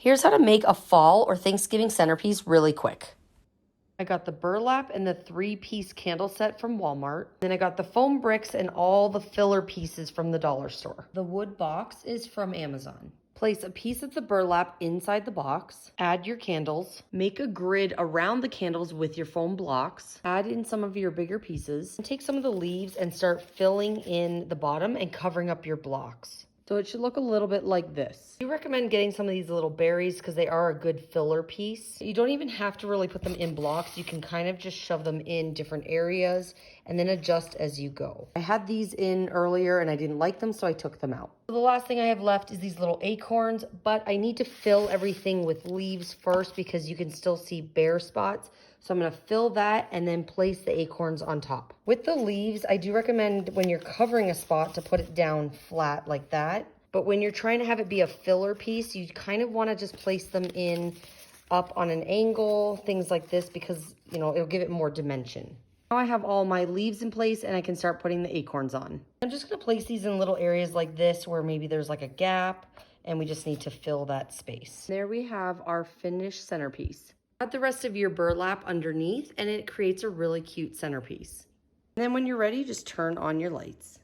Here's how to make a fall or Thanksgiving centerpiece really quick. I got the burlap and the 3-piece candle set from Walmart. Then I got the foam bricks and all the filler pieces from the dollar store. The wood box is from Amazon. Place a piece of the burlap inside the box. Add your candles. Make a grid around the candles with your foam blocks. Add in some of your bigger pieces. And take some of the leaves and start filling in the bottom and covering up your blocks. So it should look a little bit like this. I recommend getting some of these little berries because they are a good filler piece. You don't even have to really put them in blocks. You can kind of just shove them in different areas and then adjust as you go. I had these in earlier and I didn't like them, so I took them out. So the last thing I have left is these little acorns, but I need to fill everything with leaves first because you can still see bare spots. So I'm gonna fill that and then place the acorns on top. With the leaves, I do recommend when you're covering a spot to put it down flat like that. But when you're trying to have it be a filler piece, you kind of wanna just place them in up on an angle, things like this, because it'll give it more dimension. Now I have all my leaves in place and I can start putting the acorns on. I'm just gonna place these in little areas like this where maybe there's like a gap and we just need to fill that space. There we have our finished centerpiece. Add the rest of your burlap underneath and it creates a really cute centerpiece. And then when you're ready, just turn on your lights.